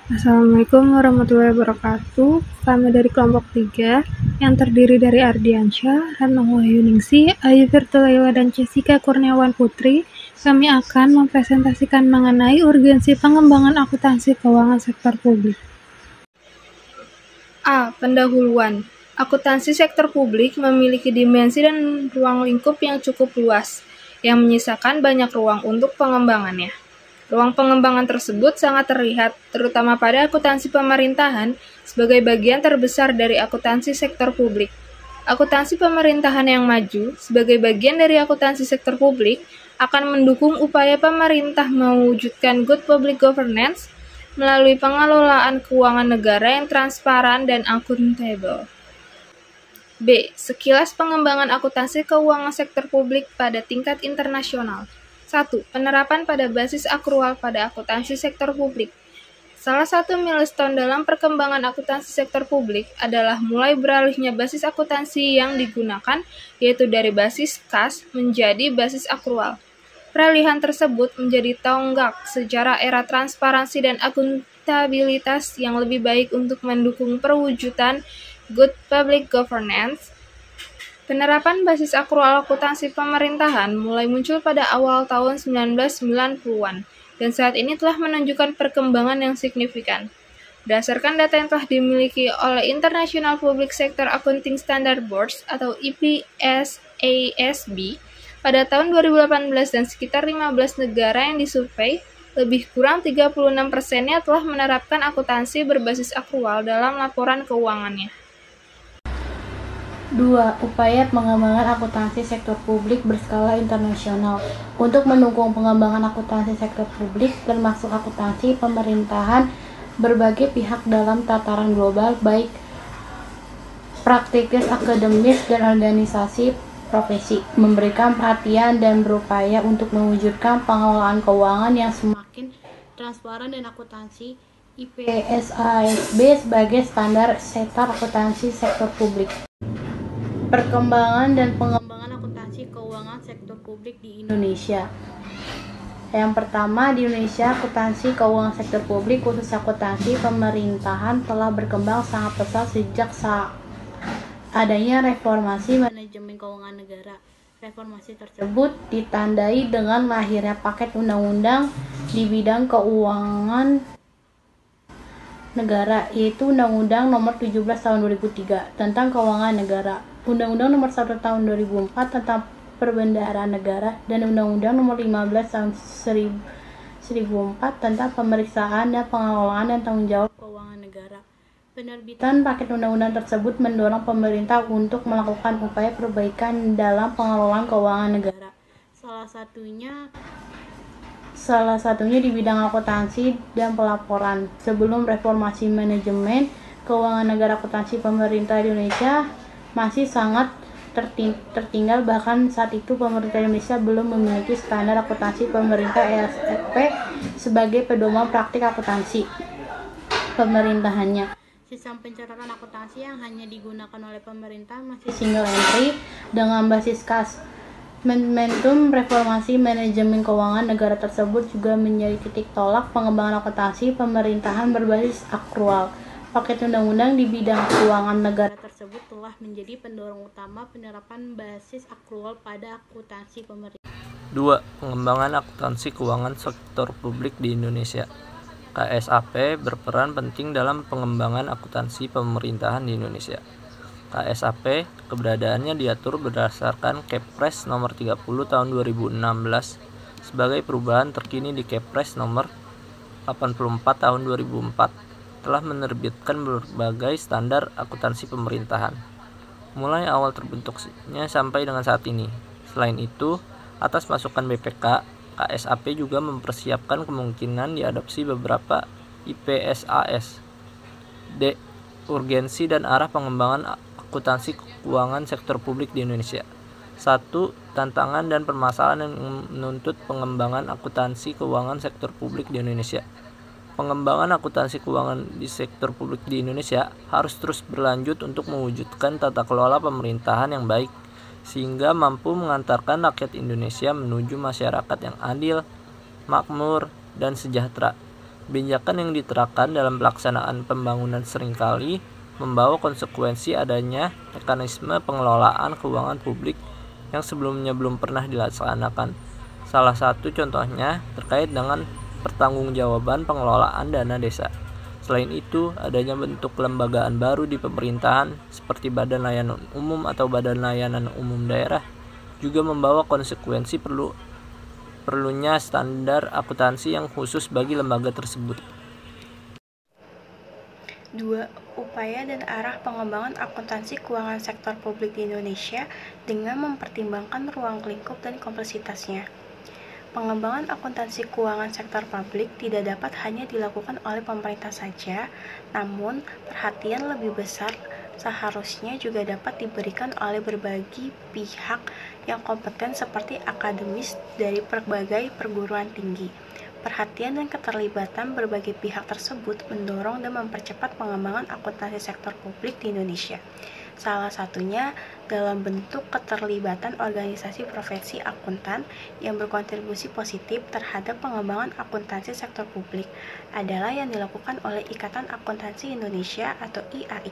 Assalamualaikum warahmatullahi wabarakatuh. Kami dari kelompok 3 yang terdiri dari Ardiansyah, Retno Wahyuningsi, Ayu Firtulayla, dan Jessica Kurniawan Putri. Kami akan mempresentasikan mengenai urgensi pengembangan akuntansi keuangan sektor publik. A. Pendahuluan. Akuntansi sektor publik memiliki dimensi dan ruang lingkup yang cukup luas, yang menyisakan banyak ruang untuk pengembangannya. Ruang pengembangan tersebut sangat terlihat, terutama pada akuntansi pemerintahan, sebagai bagian terbesar dari akuntansi sektor publik. Akuntansi pemerintahan yang maju, sebagai bagian dari akuntansi sektor publik, akan mendukung upaya pemerintah mewujudkan good public governance melalui pengelolaan keuangan negara yang transparan dan akuntabel. B. Sekilas pengembangan akuntansi keuangan sektor publik pada tingkat internasional. 1. Penerapan pada basis akrual pada akuntansi sektor publik. Salah satu milestone dalam perkembangan akuntansi sektor publik adalah mulai beralihnya basis akuntansi yang digunakan, yaitu dari basis kas menjadi basis akrual. Peralihan tersebut menjadi tonggak sejarah era transparansi dan akuntabilitas yang lebih baik untuk mendukung perwujudan good public governance. Penerapan basis akrual akuntansi pemerintahan mulai muncul pada awal tahun 1990-an dan saat ini telah menunjukkan perkembangan yang signifikan. Berdasarkan data yang telah dimiliki oleh International Public Sector Accounting Standard Boards atau IPSASB, pada tahun 2018 dan sekitar 15 negara yang disurvei, lebih kurang 36%-nya telah menerapkan akuntansi berbasis akrual dalam laporan keuangannya. 2. Upaya pengembangan akuntansi sektor publik berskala internasional. Untuk mendukung pengembangan akuntansi sektor publik, termasuk akuntansi pemerintahan, berbagai pihak dalam tataran global, baik praktikis, akademis, dan organisasi profesi, memberikan perhatian dan berupaya untuk mewujudkan pengelolaan keuangan yang semakin transparan dan akuntansi IPSASB sebagai standar setar akuntansi sektor publik. Perkembangan dan pengembangan akuntansi keuangan sektor publik di Indonesia. Yang pertama, di Indonesia, akuntansi keuangan sektor publik, khusus akuntansi pemerintahan, telah berkembang sangat pesat sejak adanya reformasi manajemen keuangan negara. Reformasi tersebut ditandai dengan lahirnya paket undang-undang di bidang keuangan negara, yaitu Undang-Undang Nomor 17 Tahun 2003 tentang Keuangan Negara, Undang-Undang Nomor 1 Tahun 2004 tentang Perbendaharaan Negara, dan Undang-Undang Nomor 15 Tahun 2004 tentang Pemeriksaan dan Pengelolaan dan Tanggung Jawab Keuangan Negara. Penerbitan paket undang-undang tersebut mendorong pemerintah untuk melakukan upaya perbaikan dalam pengelolaan keuangan negara. Salah satunya di bidang akuntansi dan pelaporan. Sebelum reformasi manajemen keuangan negara, akuntansi pemerintah Indonesia masih sangat tertinggal, bahkan saat itu pemerintah Indonesia belum memiliki standar akuntansi pemerintah (ESP) sebagai pedoman praktik akuntansi pemerintahannya. Sistem pencatatan akuntansi yang hanya digunakan oleh pemerintah masih single entry dengan basis kas. Momentum reformasi manajemen keuangan negara tersebut juga menjadi titik tolak pengembangan akuntansi pemerintahan berbasis akrual. Paket undang-undang di bidang keuangan negara tersebut telah menjadi pendorong utama penerapan basis akrual pada akuntansi pemerintah. 2. Pengembangan akuntansi keuangan sektor publik di Indonesia. KSAP berperan penting dalam pengembangan akuntansi pemerintahan di Indonesia. KSAP keberadaannya diatur berdasarkan Kepres nomor 30 tahun 2016 sebagai perubahan terkini di Kepres nomor 84 tahun 2004 telah menerbitkan berbagai standar akuntansi pemerintahan mulai awal terbentuknya sampai dengan saat ini. Selain itu, atas masukan BPK, KSAP juga mempersiapkan kemungkinan diadopsi beberapa IPSAS. D. Urgensi dan arah pengembangan akuntansi keuangan sektor publik di Indonesia. 1. Tantangan dan permasalahan yang menuntut pengembangan akuntansi keuangan sektor publik di Indonesia. Pengembangan akuntansi keuangan di sektor publik di Indonesia harus terus berlanjut untuk mewujudkan tata kelola pemerintahan yang baik, sehingga mampu mengantarkan rakyat Indonesia menuju masyarakat yang adil, makmur, dan sejahtera. Kebijakan yang diterapkan dalam pelaksanaan pembangunan seringkali membawa konsekuensi adanya mekanisme pengelolaan keuangan publik yang sebelumnya belum pernah dilaksanakan. Salah satu contohnya terkait dengan pertanggungjawaban pengelolaan dana desa. Selain itu, adanya bentuk kelembagaan baru di pemerintahan seperti Badan Layanan Umum atau Badan Layanan Umum Daerah juga membawa konsekuensi perlunya standar akuntansi yang khusus bagi lembaga tersebut. 2. Upaya dan arah pengembangan akuntansi keuangan sektor publik di Indonesia dengan mempertimbangkan ruang lingkup dan kompleksitasnya. Pengembangan akuntansi keuangan sektor publik tidak dapat hanya dilakukan oleh pemerintah saja, namun perhatian lebih besar seharusnya juga dapat diberikan oleh berbagai pihak yang kompeten seperti akademis dari berbagai perguruan tinggi. Perhatian dan keterlibatan berbagai pihak tersebut mendorong dan mempercepat pengembangan akuntansi sektor publik di Indonesia. Salah satunya dalam bentuk keterlibatan organisasi profesi akuntan yang berkontribusi positif terhadap pengembangan akuntansi sektor publik adalah yang dilakukan oleh Ikatan Akuntansi Indonesia atau IAI.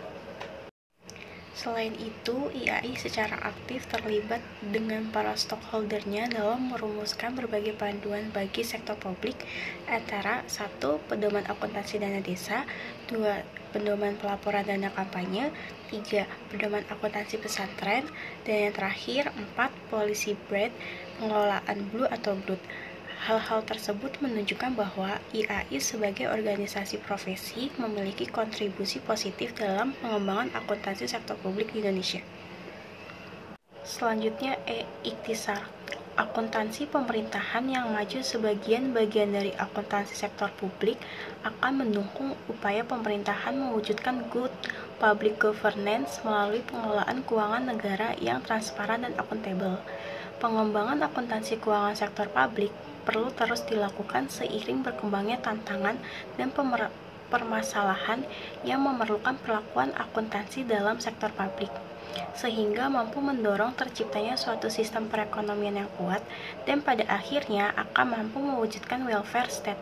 Selain itu, IAI secara aktif terlibat dengan para stakeholder-nya dalam merumuskan berbagai panduan bagi sektor publik antara 1. Pedoman akuntansi dana desa, 2. Pedoman pelaporan dana kampanye, 3. Pedoman akuntansi pesantren, dan yang terakhir 4. Policy Bread, pengelolaan blue atau brood. Hal-hal tersebut menunjukkan bahwa IAI sebagai organisasi profesi memiliki kontribusi positif dalam pengembangan akuntansi sektor publik di Indonesia. Selanjutnya, ikhtisar. Akuntansi pemerintahan yang maju sebagian bagian dari akuntansi sektor publik akan mendukung upaya pemerintahan mewujudkan good public governance melalui pengelolaan keuangan negara yang transparan dan akuntabel. Pengembangan akuntansi keuangan sektor publik perlu terus dilakukan seiring berkembangnya tantangan dan permasalahan yang memerlukan perlakuan akuntansi dalam sektor publik, sehingga mampu mendorong terciptanya suatu sistem perekonomian yang kuat dan pada akhirnya akan mampu mewujudkan welfare state.